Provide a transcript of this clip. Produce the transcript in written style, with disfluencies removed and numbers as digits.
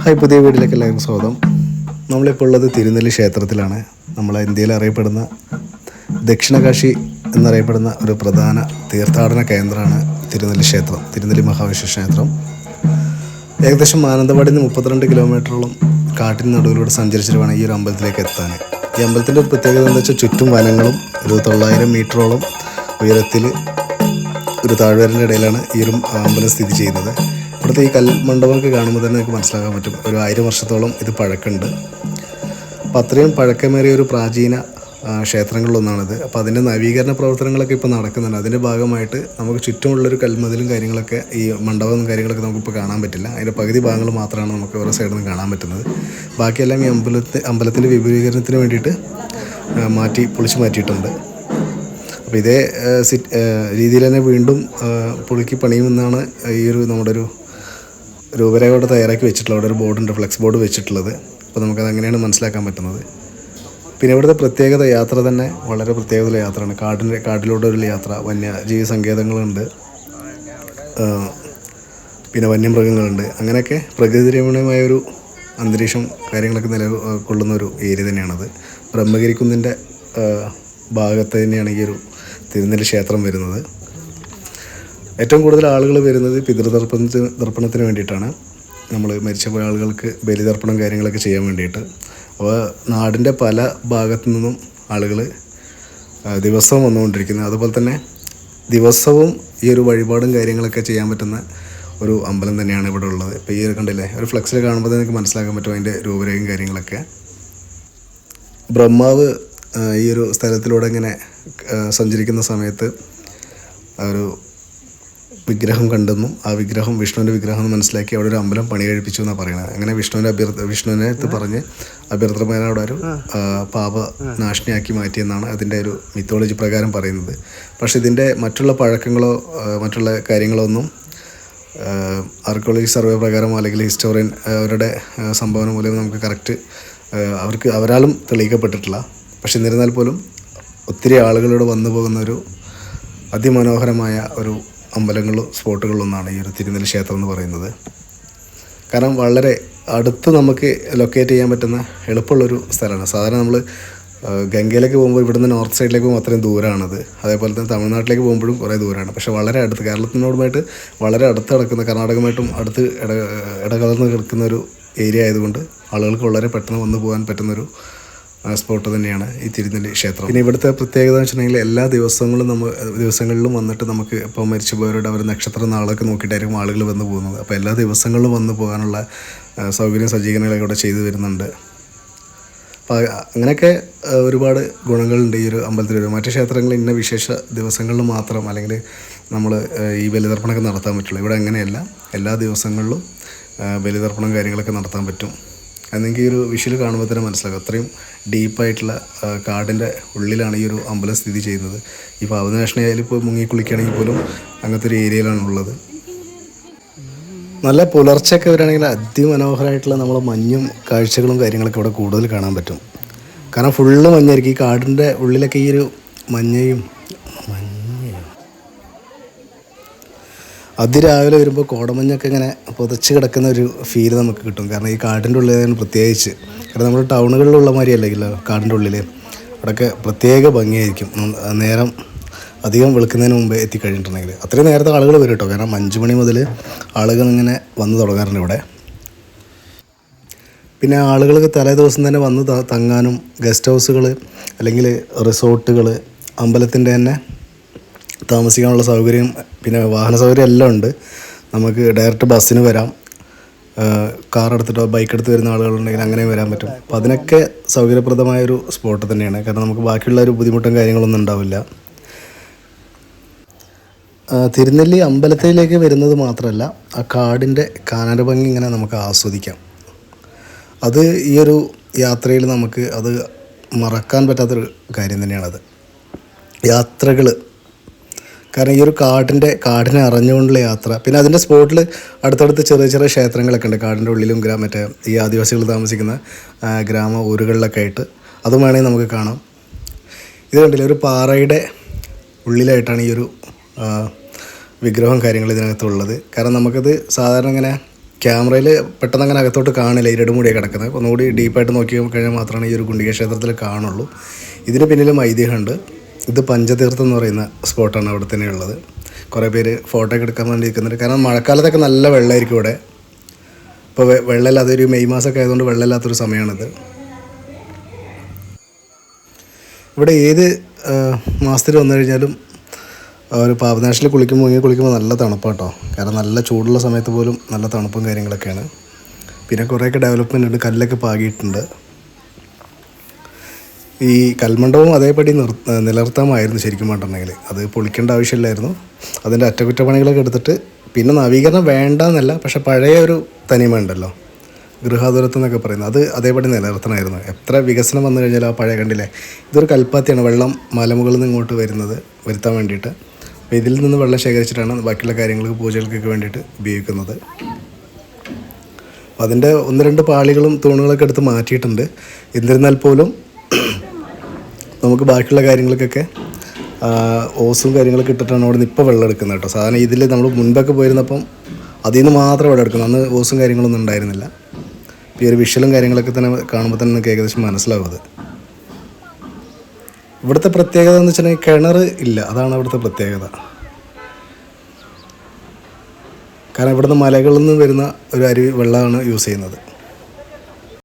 Hi, പുതിയ വീട്ടിലേക്ക് എല്ലാവർക്കും സ്വാഗതം. നമ്മളിപ്പോൾ ഉള്ളത് തിരുനെല്ലി ക്ഷേത്രത്തിലാണ്. നമ്മളെ ഇന്ത്യയിൽ അറിയപ്പെടുന്ന ദക്ഷിണകാശി എന്നറിയപ്പെടുന്ന ഒരു പ്രധാന തീർത്ഥാടന കേന്ദ്രമാണ് തിരുനെല്ലി ക്ഷേത്രം, തിരുനെല്ലി മഹാവിഷ്ണു ക്ഷേത്രം. ഏകദേശം മാനന്തവാടിയിൽ നിന്ന് 32 കിലോമീറ്ററോളം കാട്ടിന് നടുവിലൂടെ സഞ്ചരിച്ചിട്ട് വേണം ഈ ഒരു അമ്പലത്തിലേക്ക് എത്താൻ. ഈ അമ്പലത്തിൻ്റെ ഒരു പ്രത്യേകത എന്താ വെച്ചാൽ ചുറ്റും വനങ്ങളും ഒരു 900 മീറ്ററോളം ഉയരത്തിൽ ഒരു താഴ്വരൻ്റെ ഇടയിലാണ് ഈ ഒരു അമ്പലം സ്ഥിതി ചെയ്യുന്നത്. ഇവിടുത്തെ ഈ കൽമണ്ഡപമൊക്കെ കാണുമ്പോൾ തന്നെ നിങ്ങൾക്ക് മനസ്സിലാക്കാൻ പറ്റും, ഒരു 1000 വർഷത്തോളം ഇത് പഴക്കമുണ്ട്. അപ്പോൾ അത്രയും പഴക്കമേറിയ ഒരു പ്രാചീന ക്ഷേത്രങ്ങളിലൊന്നാണിത്. അപ്പോൾ അതിൻ്റെ നവീകരണ പ്രവർത്തനങ്ങളൊക്കെ ഇപ്പോൾ നടക്കുന്നുണ്ട്. അതിൻ്റെ ഭാഗമായിട്ട് നമുക്ക് ചുറ്റുമുള്ളൊരു കൽമതിലും കാര്യങ്ങളൊക്കെ, ഈ മണ്ഡപവും കാര്യങ്ങളൊക്കെ നമുക്കിപ്പോൾ കാണാൻ പറ്റില്ല. അതിൻ്റെ പകുതി ഭാഗങ്ങൾ മാത്രമാണ് നമുക്ക് ഓരോ സൈഡിൽ നിന്ന് കാണാൻ പറ്റുന്നത്. ബാക്കിയെല്ലാം ഈ അമ്പലത്തിൻ്റെ വിപുലീകരണത്തിന് വേണ്ടിയിട്ട് പൊളിച്ചു മാറ്റിയിട്ടുണ്ട്. അപ്പോൾ ഇതേ രീതിയിൽ തന്നെ വീണ്ടും പുതുക്കി പണിയുമെന്നാണ് ഈ ഒരു നമ്മുടെ ഒരു രൂപരേഖ അവിടെ തയ്യാറാക്കി വെച്ചിട്ടുള്ളത്. അവിടെ ഒരു ബോർഡുണ്ട്, ഫ്ലെക്സ് ബോർഡ് വെച്ചിട്ടുള്ളത്. അപ്പോൾ നമുക്കത് അങ്ങനെയാണ് മനസ്സിലാക്കാൻ പറ്റുന്നത്. പിന്നെ ഇവിടുത്തെ പ്രത്യേകത യാത്ര തന്നെ വളരെ പ്രത്യേകതയുള്ള യാത്രയാണ്. കാട്ടിലൂടെ ഒരു യാത്ര, വന്യജീവി സങ്കേതങ്ങളുണ്ട്, പിന്നെ വന്യമൃഗങ്ങളുണ്ട്. അങ്ങനെയൊക്കെ പ്രകൃതിരമണീയമായൊരു അന്തരീക്ഷം കാര്യങ്ങളൊക്കെ നിലകൊള്ളുന്ന ഒരു ഏരിയ തന്നെയാണത്. ബ്രഹ്മഗിരിക്കുന്നിൻ്റെ ഭാഗത്ത് തന്നെയാണ് ഈ ഒരു തിരുനെല്ലി ക്ഷേത്രം വരുന്നത്. ഏറ്റവും കൂടുതൽ ആളുകൾ വരുന്നത് പിതൃതർപ്പണത്തിന് വേണ്ടിയിട്ടാണ്. നമ്മൾ മരിച്ചുപോയ ആളുകൾക്ക് ബലിതർപ്പണം കാര്യങ്ങളൊക്കെ ചെയ്യാൻ വേണ്ടിയിട്ട്. അപ്പോൾ നാടിൻ്റെ പല ഭാഗത്തു നിന്നും ആളുകൾ ദിവസവും വന്നുകൊണ്ടിരിക്കുന്നത്. അതുപോലെ തന്നെ ദിവസവും ഈ ഒരു വഴിപാടും കാര്യങ്ങളൊക്കെ ചെയ്യാൻ പറ്റുന്ന ഒരു അമ്പലം തന്നെയാണ് ഇവിടെ ഉള്ളത്. ഇപ്പോൾ ഈ കണ്ടില്ലേ, ഒരു ഫ്ലെക്സിൽ കാണുമ്പോൾ നിങ്ങൾക്ക് മനസ്സിലാക്കാൻ പറ്റും അതിൻ്റെ രൂപരേഖയും കാര്യങ്ങളൊക്കെ. ബ്രഹ്മാവ് ഈ ഒരു സ്ഥലത്തിലൂടെ ഇങ്ങനെ സഞ്ചരിക്കുന്ന സമയത്ത് ഒരു വിഗ്രഹം കണ്ടെന്നും ആ വിഗ്രഹം വിഷ്ണുവിൻ്റെ വിഗ്രഹം എന്ന് മനസ്സിലാക്കി അവിടെ ഒരു അമ്പലം പണി കഴിപ്പിച്ചു എന്നാണ് പറയുന്നത്. അങ്ങനെ വിഷ്ണുവിനെ പറഞ്ഞ് അഭ്യർത്ഥനമാരെ അവിടെ ഒരു പാപനാശിനിയാക്കി മാറ്റിയെന്നാണ് അതിൻ്റെ ഒരു മിത്തോളജി പ്രകാരം പറയുന്നത്. പക്ഷേ ഇതിൻ്റെ മറ്റുള്ള പഴക്കങ്ങളോ മറ്റുള്ള കാര്യങ്ങളോ ഒന്നും ആർക്കിയോളജി സർവേ പ്രകാരം അല്ലെങ്കിൽ ഹിസ്റ്റോറിയൻ അവരുടെ സംഭാവന മൂലം നമുക്ക് കറക്റ്റ് അവരാലും തെളിയിക്കപ്പെട്ടിട്ടില്ല. പക്ഷെ എന്നിരുന്നാൽ പോലും ഒത്തിരി ആളുകളോട് വന്നു പോകുന്ന ഒരു അതിമനോഹരമായ ഒരു അമ്പലങ്ങളും സ്പോട്ടുകളിലൊന്നാണ് ഈ ഒരു തിരുനെല്ലി ക്ഷേത്രം എന്ന് പറയുന്നത്. കാരണം വളരെ അടുത്ത് നമുക്ക് ലൊക്കേറ്റ് ചെയ്യാൻ പറ്റുന്ന എളുപ്പമുള്ളൊരു സ്ഥലമാണ്. സാധാരണ നമ്മൾ ഗംഗയിലേക്ക് പോകുമ്പോൾ ഇവിടുന്ന് നോർത്ത് സൈഡിലേക്ക് പോകുമ്പോൾ അത്രയും ദൂരമാണത്. അതേപോലെ തന്നെ തമിഴ്നാട്ടിലേക്ക് പോകുമ്പോഴും കുറേ ദൂരമാണ്. പക്ഷേ വളരെ അടുത്ത്, കേരളത്തിനോടുമായിട്ട് വളരെ അടുത്ത് കിടക്കുന്ന, കർണാടകമായിട്ടും അടുത്ത് ഇടകലർന്ന് കിടക്കുന്ന ഒരു ഏരിയ ആയതുകൊണ്ട് ആളുകൾക്ക് വളരെ പെട്ടെന്ന് വന്നു പോകാൻ പറ്റുന്നൊരു സ്പോട്ട് തന്നെയാണ് ഈ തിരുനെല്ലി ക്ഷേത്രം. പിന്നെ ഇവിടുത്തെ പ്രത്യേകത എന്ന് വെച്ചിട്ടുണ്ടെങ്കിൽ എല്ലാ ദിവസങ്ങളിലും വന്നിട്ട് നമുക്ക് ഇപ്പോൾ മരിച്ചുപോയവരുടെ അവർ നക്ഷത്ര നാളൊക്കെ നോക്കിയിട്ടായിരിക്കും ആളുകൾ വന്ന് പോകുന്നത്. അപ്പോൾ എല്ലാ ദിവസങ്ങളിലും വന്ന് പോകാനുള്ള സൗകര്യം സജ്ജീകരണങ്ങളൊക്കെ ഇവിടെ ചെയ്തു വരുന്നുണ്ട്. അപ്പോൾ അങ്ങനെയൊക്കെ ഒരുപാട് ഗുണങ്ങളുണ്ട് ഈ ഒരു അമ്പലത്തിൽ. മറ്റു ക്ഷേത്രങ്ങളിൽ ഇന്ന വിശേഷ ദിവസങ്ങളിൽ മാത്രം അല്ലെങ്കിൽ നമ്മൾ ഈ ബലിതർപ്പണമൊക്കെ നടത്താൻ പറ്റുള്ളൂ. ഇവിടെ അങ്ങനെയല്ല, എല്ലാ ദിവസങ്ങളിലും ബലിതർപ്പണം കാര്യങ്ങളൊക്കെ നടത്താൻ പറ്റും. അതെനിക്ക് ഈ ഒരു വിഷ്വൽ കാണുമ്പോൾ തന്നെ മനസ്സിലാക്കും. അത്രയും ഡീപ്പായിട്ടുള്ള കാടിൻ്റെ ഉള്ളിലാണ് ഈ ഒരു അമ്പലം സ്ഥിതി ചെയ്യുന്നത്. ഈ പാവനാശിനി ആയാലും ഇപ്പോൾ മുങ്ങിക്കുളിക്കുകയാണെങ്കിൽ പോലും അങ്ങനത്തെ ഒരു ഏരിയയിലാണ് ഉള്ളത്. നല്ല പുലർച്ചയൊക്കെ വരികയാണെങ്കിൽ അതിമനോഹരമായിട്ടുള്ള നമ്മളെ മഞ്ഞും കാഴ്ചകളും കാര്യങ്ങളൊക്കെ ഇവിടെ കൂടുതൽ കാണാൻ പറ്റും. കാരണം ഫുള്ള് മഞ്ഞായിരിക്കും. ഈ കാടിൻ്റെ ഉള്ളിലൊക്കെ ഈ ഒരു മഞ്ഞയും അതിരാവിലെ വരുമ്പോൾ കോടമഞ്ഞൊക്കെ ഇങ്ങനെ പുതച്ച് കിടക്കുന്ന ഒരു ഫീല് നമുക്ക് കിട്ടും. കാരണം ഈ കാടിൻ്റെ ഉള്ളിൽ പ്രത്യേകിച്ച്, കാരണം നമ്മൾ ടൗണുകളിലുള്ള മാതിരിയല്ല കാടിൻ്റെ ഉള്ളിൽ. അവിടെയൊക്കെ പ്രത്യേക ഭംഗിയായിരിക്കും നേരം അധികം വെളുക്കുന്നതിന് മുമ്പേ എത്തിക്കഴിഞ്ഞിട്ടുണ്ടെങ്കിൽ. അത്രയും നേരത്തെ ആളുകൾ വരും കേട്ടോ. കാരണം 5 മണി മുതൽ ആളുകൾ ഇങ്ങനെ വന്ന് തുടങ്ങാറുണ്ട് ഇവിടെ. പിന്നെ ആളുകൾക്ക് തലേ ദിവസം തന്നെ വന്ന് തങ്ങാനും ഗസ്റ്റ് ഹൗസുകൾ അല്ലെങ്കിൽ റിസോർട്ടുകൾ, അമ്പലത്തിൻ്റെ തന്നെ താമസിക്കാനുള്ള സൗകര്യം, പിന്നെ വാഹന സൗകര്യം എല്ലാം ഉണ്ട്. നമുക്ക് ഡയറക്റ്റ് ബസ്സിന് വരാം. കാർ എടുത്തിട്ടോ ബൈക്ക് എടുത്ത് വരുന്ന ആളുകളുണ്ടെങ്കിൽ അങ്ങനെ വരാൻ പറ്റും. അപ്പോൾ അതിനൊക്കെ സൗകര്യപ്രദമായൊരു സ്പോട്ട് തന്നെയാണ്. കാരണം നമുക്ക് ബാക്കിയുള്ള ഒരു ബുദ്ധിമുട്ടും കാര്യങ്ങളൊന്നും ഉണ്ടാവില്ല. തിരുനെല്ലി അമ്പലത്തിലേക്ക് വരുന്നത് മാത്രമല്ല, ആ കാടിൻ്റെ കാനന ഭംഗി ഇങ്ങനെ നമുക്ക് ആസ്വദിക്കാം. അത് ഈ ഒരു യാത്രയിൽ നമുക്ക് അത് മറക്കാൻ പറ്റാത്തൊരു കാര്യം തന്നെയാണത്. യാത്രകൾ, കാരണം ഈ ഒരു കാടിനെ അറിഞ്ഞുകൊണ്ടുള്ള യാത്ര. പിന്നെ അതിൻ്റെ സ്പോട്ടിൽ അടുത്തടുത്ത് ചെറിയ ചെറിയ ക്ഷേത്രങ്ങളൊക്കെ ഉണ്ട് കാടിൻ്റെ ഉള്ളിലും. മറ്റേ ഈ ആദിവാസികൾ താമസിക്കുന്ന ഗ്രാമ ഊരുകളിലൊക്കെ ആയിട്ട് അതും വേണമെങ്കിൽ നമുക്ക് കാണാം. ഇത് കണ്ടില്ല, ഒരു പാറയുടെ ഉള്ളിലായിട്ടാണ് ഈ ഒരു വിഗ്രഹവും കാര്യങ്ങളും ഇതിനകത്തുള്ളത്. കാരണം നമുക്കത് സാധാരണ ഇങ്ങനെ ക്യാമറയിൽ പെട്ടെന്ന് അങ്ങനെ അകത്തോട്ട് കാണില്ല, ഇരുട് മൂടിയാണ് കിടക്കുന്നത്. ഒന്നുകൂടി ഡീപ്പായിട്ട് നോക്കി കഴിഞ്ഞാൽ മാത്രമാണ് ഈ ഒരു ഗുണ്ടിക ക്ഷേത്രത്തിൽ കാണുള്ളൂ. ഇതിന് പിന്നിലും ഐതിഹ്യമുണ്ട്. ഇത് പഞ്ചതീർത്ഥം എന്ന് പറയുന്ന സ്പോട്ടാണ് അവിടെ തന്നെ ഉള്ളത്. കുറേ പേര് ഫോട്ടോ ഒക്കെ എടുക്കാൻ വേണ്ടി നിൽക്കുന്നുണ്ട്. കാരണം മഴക്കാലത്തൊക്കെ നല്ല വെള്ളമായിരിക്കും ഇവിടെ. ഇപ്പോൾ വെള്ളമില്ലാത്ത ഒരു മെയ് മാസമൊക്കെ ആയതുകൊണ്ട് വെള്ളമില്ലാത്തൊരു സമയമാണിത്. ഇവിടെ ഏത് മാസത്തിൽ വന്നു കഴിഞ്ഞാലും ഒരു പാപനാശിൽ കുളിക്കുമ്പോൾ നല്ല തണുപ്പാട്ടോ. കാരണം നല്ല ചൂടുള്ള സമയത്ത് പോലും നല്ല തണുപ്പും കാര്യങ്ങളൊക്കെയാണ്. പിന്നെ കുറേയൊക്കെ ഡെവലപ്മെൻ്റ് ഉണ്ട്, കല്ലൊക്കെ പാകിയിട്ടുണ്ട്. ഈ കൽമണ്ഡപവും അതേപടി നിലനിർത്താമായിരുന്നു ശരിക്കും പറഞ്ഞിട്ടുണ്ടെങ്കിൽ. അത് പൊളിക്കേണ്ട ആവശ്യമില്ലായിരുന്നു. അതിൻ്റെ അറ്റകുറ്റപ്പണികളൊക്കെ എടുത്തിട്ട് പിന്നെ നവീകരണം വേണ്ടെന്നല്ല, പക്ഷേ പഴയ ഒരു തനിമ ഉണ്ടല്ലോ, ഗൃഹാതുരത്വം എന്നൊക്കെ പറയുന്നത്, അത് അതേപടി നിലനിർത്തണമായിരുന്നു. എത്ര വികസനം വന്നു കഴിഞ്ഞാലും ആ പഴയ കണ്ടില്ലേ, ഇതൊരു കൽപ്പാത്തിയാണ്, വെള്ളം മലമുകളിൽ നിന്ന് ഇങ്ങോട്ട് വരുത്താൻ വേണ്ടിയിട്ട്. അപ്പോൾ ഇതിൽ നിന്ന് വെള്ളം ശേഖരിച്ചിട്ടാണ് ബാക്കിയുള്ള കാര്യങ്ങൾക്ക് പൂജകൾക്കൊക്കെ വേണ്ടിയിട്ട് ഉപയോഗിക്കുന്നത്. അതിൻ്റെ 1-2 പാളികളും തൂണുകളൊക്കെ എടുത്ത് മാറ്റിയിട്ടുണ്ട്. എന്നിരുന്നാൽ പോലും നമുക്ക് ബാക്കിയുള്ള കാര്യങ്ങൾക്കൊക്കെ ഓസും കാര്യങ്ങളൊക്കെ ഇട്ടിട്ടാണ് അവിടെ നിന്ന് ഇപ്പോൾ വെള്ളം എടുക്കുന്നത് കേട്ടോ. സാധാരണ ഇതിൽ നമ്മൾ മുൻപൊക്കെ പോയിരുന്നപ്പം അതിൽ നിന്ന് മാത്രം വെള്ളം എടുക്കുന്നത്. അന്ന് ഓസും കാര്യങ്ങളൊന്നും ഉണ്ടായിരുന്നില്ല. ഈ ഒരു വിഷ്വലും കാര്യങ്ങളൊക്കെ തന്നെ കാണുമ്പോൾ തന്നെ നമുക്ക് ഏകദേശം മനസ്സിലാവും അത്. ഇവിടുത്തെ പ്രത്യേകത എന്ന് വെച്ചിട്ടുണ്ടെങ്കിൽ കിണർ ഇല്ല, അതാണ് ഇവിടുത്തെ പ്രത്യേകത. കാരണം ഇവിടുന്ന് മലകളിൽ നിന്ന് വരുന്ന ഒരു അരുവി വെള്ളമാണ് യൂസ് ചെയ്യുന്നത്.